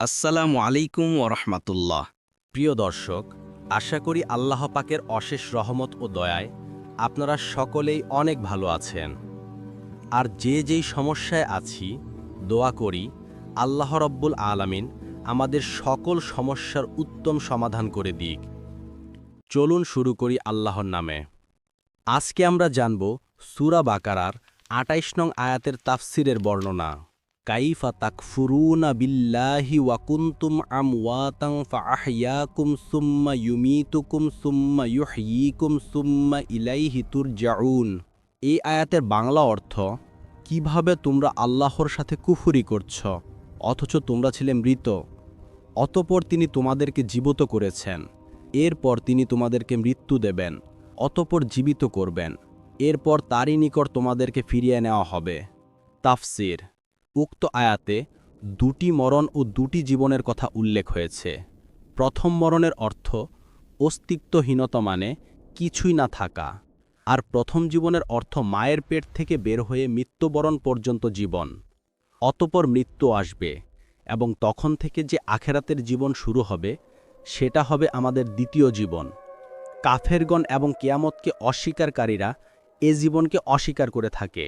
আসসালামু আলাইকুম ওরহমাতুল্লাহ। প্রিয় দর্শক, আশা করি আল্লাহ পাকের অশেষ রহমত ও দয়ায় আপনারা সকলেই অনেক ভালো আছেন। আর যেই সমস্যায় আছি, দোয়া করি আল্লাহ রব্বুল আলামিন আমাদের সকল সমস্যার উত্তম সমাধান করে দিক। চলুন শুরু করি আল্লাহর নামে। আজকে আমরা জানব সূরা বাকারার ২৮ নং আয়াতের তাফসিরের বর্ণনা। কাইফা তাকফুরুনা বিল্লাহি ওয়া কুনতুম আমওয়াতান ফাআহইয়াকুম সুম্মা ইউমীতুকুম সুম্মা ইউহয়ীকুম সুম্মা ইলাইহি তুরজাউন। এই আয়াতের বাংলা অর্থ, কিভাবে তোমরা আল্লাহর সাথে কুফরি করছ অথচ তোমরা ছিলে মৃত, অতঃপর তিনি তোমাদেরকে জীবিত করেছেন, এরপর তিনি তোমাদেরকে মৃত্যু দেবেন, অতঃপর জীবিত করবেন, এরপর তারই নিকট তোমাদেরকে ফিরিয়ে নেওয়া হবে। তাফসির: উক্ত আয়াতে দুটি মরণ ও দুটি জীবনের কথা উল্লেখ হয়েছে। প্রথম মরণের অর্থ অস্তিত্বহীনতা, মানে কিছুই না থাকা, আর প্রথম জীবনের অর্থ মায়ের পেট থেকে বের হয়ে মৃত্যুবরণ পর্যন্ত জীবন। অতঃপর মৃত্যু আসবে এবং তখন থেকে যে আখেরাতের জীবন শুরু হবে সেটা হবে আমাদের দ্বিতীয় জীবন। কাফেরগণ এবং কিয়ামতকে অস্বীকারীরা এ জীবনকে অস্বীকার করে থাকে।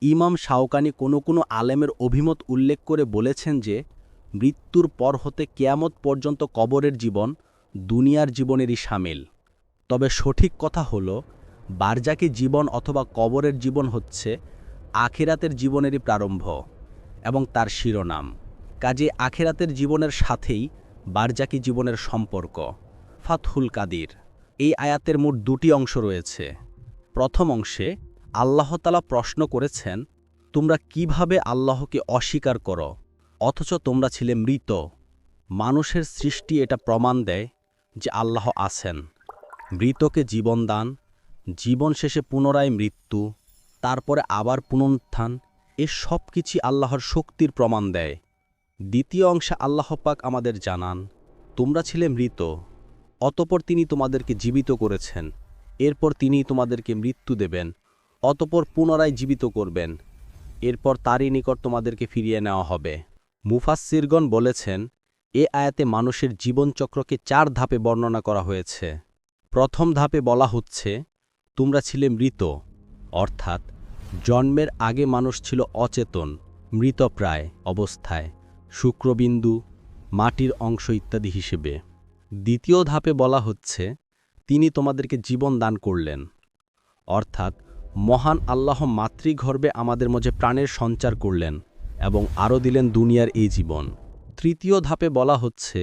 ইমাম শাওকানি কোনো আলেমের অভিমত উল্লেখ করে বলেছেন যে মৃত্যুর পর হতে কিয়ামত পর্যন্ত কবরের জীবন দুনিয়ার জীবনেরই শামিল। তবে সঠিক কথা হল, বারজাকি জীবন অথবা কবরের জীবন হচ্ছে আখিরাতের জীবনেরই প্রারম্ভ এবং তার শিরোনাম। কাজে আখিরাতের জীবনের সাথেই বারজাকি জীবনের সম্পর্ক। ফাতহুল কাদির। এই আয়াতের মোট দুটি অংশ রয়েছে। প্রথম অংশে আল্লাহ তাআলা প্রশ্ন করেছেন, তোমরা কিভাবে আল্লাহকে অস্বীকার করো অথচ তোমরা ছিলে মৃত। মানুষের সৃষ্টি এটা প্রমাণ দেয় যে আল্লাহ আছেন। মৃতকে জীবন দান, জীবন শেষে পুনরায় মৃত্যু, তারপরে আবার পুনরুত্থান, এ সব কিছুই আল্লাহর শক্তির প্রমাণ দেয়। দ্বিতীয় অংশে আল্লাহ পাক আমাদের জানান, তোমরা ছিলে মৃত, অতঃপর তিনি তোমাদেরকে জীবিত করেছেন, এরপর তিনিই তোমাদেরকে মৃত্যু দেবেন, অতঃপর পুনরায় জীবিত করবেন, এরপর তারই নিকট তোমাদেরকে ফিরিয়ে নেওয়া হবে। মুফাসসিরগণ বলেছেন, এ আয়াতে মানুষের জীবনচক্রকে ৪ ধাপে বর্ণনা করা হয়েছে। প্রথম ধাপে বলা হচ্ছে, তোমরা ছিলে মৃত, অর্থাৎ জন্মের আগে মানুষ ছিল অচেতন, মৃতপ্রায় অবস্থায়, শুক্রবিন্দু, মাটির অংশ ইত্যাদি হিসেবে। দ্বিতীয় ধাপে বলা হচ্ছে, তিনি তোমাদেরকে জীবন দান করলেন, অর্থাৎ মহান আল্লাহ মাতৃগর্ভে আমাদের মাঝে প্রাণের সঞ্চার করলেন এবং আরও দিলেন দুনিয়ার এই জীবন। তৃতীয় ধাপে বলা হচ্ছে,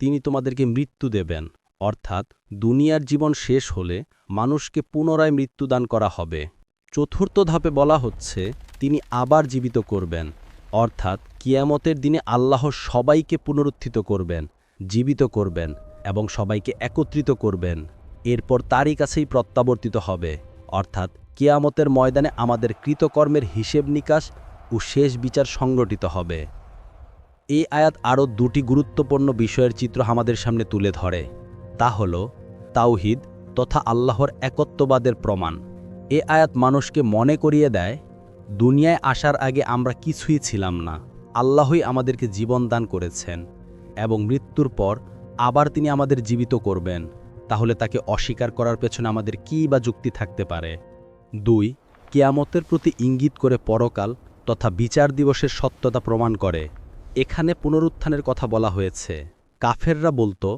তিনি তোমাদেরকে মৃত্যু দেবেন, অর্থাৎ দুনিয়ার জীবন শেষ হলে মানুষকে পুনরায় মৃত্যুদান করা হবে। চতুর্থ ধাপে বলা হচ্ছে, তিনি আবার জীবিত করবেন, অর্থাৎ কিয়ামতের দিনে আল্লাহ সবাইকে পুনরুত্থিত করবেন, জীবিত করবেন এবং সবাইকে একত্রিত করবেন, এরপর তারই কাছেই প্রত্যাবর্তিত হবে, অর্থাৎ কিয়ামতের ময়দানে আমাদের কৃতকর্মের হিসেব নিকাশ ও শেষ বিচার সংগঠিত হবে। এই আয়াত আরও দুটি গুরুত্বপূর্ণ বিষয়ের চিত্র আমাদের সামনে তুলে ধরে। তা হল তাওহীদ তথা আল্লাহর একত্ববাদের প্রমাণ। এ আয়াত মানুষকে মনে করিয়ে দেয়, দুনিয়ায় আসার আগে আমরা কিছুই ছিলাম না, আল্লাহই আমাদেরকে জীবন দান করেছেন এবং মৃত্যুর পর আবার তিনি আমাদের জীবিত করবেন। তাহলে তাকে অস্বীকার করার পেছনে আমাদের কী বা যুক্তি থাকতে পারে? ২. কিয়ামতের প্রতি ইঙ্গিত করে পরকাল তথা বিচার দিবসের সত্যতা প্রমাণ করে। এখানে পুনরুত্থানের কথা বলা হয়েছে। কাফেররা বলতো,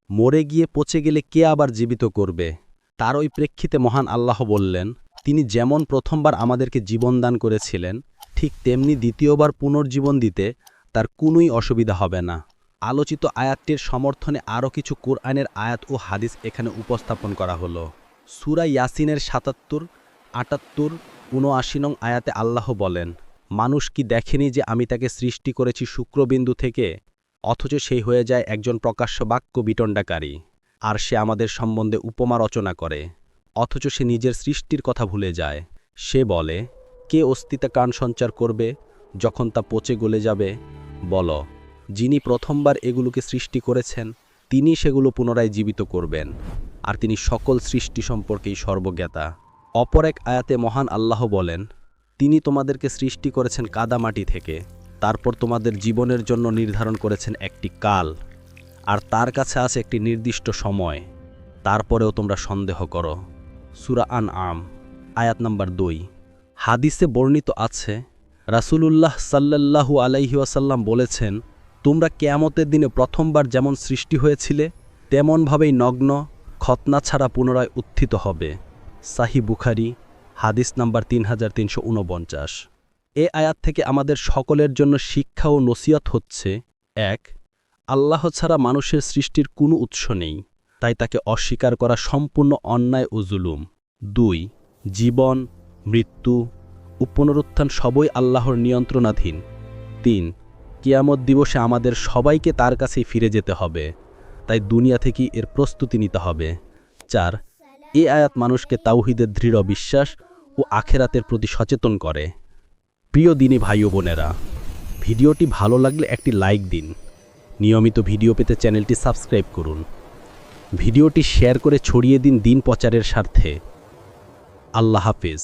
মরে গিয়ে পচে গেলে কে আবার জীবিত করবে? তার ওই প্রেক্ষিতে মহান আল্লাহ বললেন, তিনি যেমন প্রথমবার আমাদেরকে জীবন দান করেছিলেন, ঠিক তেমনি দ্বিতীয়বার পুনর্জীবন দিতে তার কোনোই অসুবিধা হবে না। আলোচিত আয়াতটির সমর্থনে আরও কিছু কোরআনের আয়াত ও হাদিস এখানে উপস্থাপন করা হলো। সূরা ইয়াসিনের ৭৭, ৭৮, ৭৯ নং আয়াতে আল্লাহ বলেন, মানুষ কি দেখেনি যে আমি তাকে সৃষ্টি করেছি শুক্রবিন্দু থেকে, অথচ সেই হয়ে যায় একজন প্রকাশ্য বাক্য বিটণ্ডাকারী, আর সে আমাদের সম্বন্ধে উপমা রচনা করে, অথচ সে নিজের সৃষ্টির কথা ভুলে যায়। সে বলে, কে অস্তিত্বে কান সঞ্চার করবে যখন তা পচে গলে যাবে? বল, যিনি প্রথমবার এগুলোকে সৃষ্টি করেছেন তিনি সেগুলো পুনরায় জীবিত করবেন, আর তিনি সকল সৃষ্টি সম্পর্কেই সর্বজ্ঞাতা। অপর এক আয়াতে মহান আল্লাহ বলেন, তিনি তোমাদেরকে সৃষ্টি করেছেন কাদামাটি থেকে, তারপর তোমাদের জীবনের জন্য নির্ধারণ করেছেন একটি কাল, আর তার কাছে আছে একটি নির্দিষ্ট সময়, তারপরেও তোমরা সন্দেহ করো। সূরা আনআম আয়াত নাম্বার 2। হাদিসে বর্ণিত আছে, রাসূলুল্লাহ সাল্লাল্লাহু আলাইহি ওয়াসাল্লাম বলেছেন, তোমরা কিয়ামতের দিনে প্রথমবার যেমন সৃষ্টি হয়েছিলে তেমনভাবেই নগ্ন, খতনা ছাড়া পুনরায় উত্থিত হবে। সাহিহ বুখারী হাদিস নাম্বার 3349। এ আয়াত থেকে আমাদের সকলের জন্য শিক্ষা ও নসিহত হচ্ছে: 1. আল্লাহ ছাড়া মানুষের সৃষ্টির কোনো উৎস নেই, তাই তাকে অস্বীকার করা সম্পূর্ণ অন্যায় ও জুলুম। 2. জীবন, মৃত্যু ও পুনরুত্থান সবই আল্লাহর নিয়ন্ত্রণাধীন। 3. কিয়ামত দিবসে আমাদের সবাইকে তার কাছেই ফিরে যেতে হবে, তাই দুনিয়া থেকেই এর প্রস্তুতি নিতে হবে। 4. এ আয়াত মানুষকে তাওহীদের দৃঢ় বিশ্বাস ও আখেরাতের প্রতি সচেতন করে। প্রিয় দিনী ভাই ও বোনেরা, ভিডিওটি ভালো লাগলে একটি লাইক দিন। নিয়মিত ভিডিও পেতে চ্যানেলটি সাবস্ক্রাইব করুন। ভিডিওটি শেয়ার করে ছড়িয়ে দিন দিন প্রচারের স্বার্থে। আল্লাহ হাফেজ।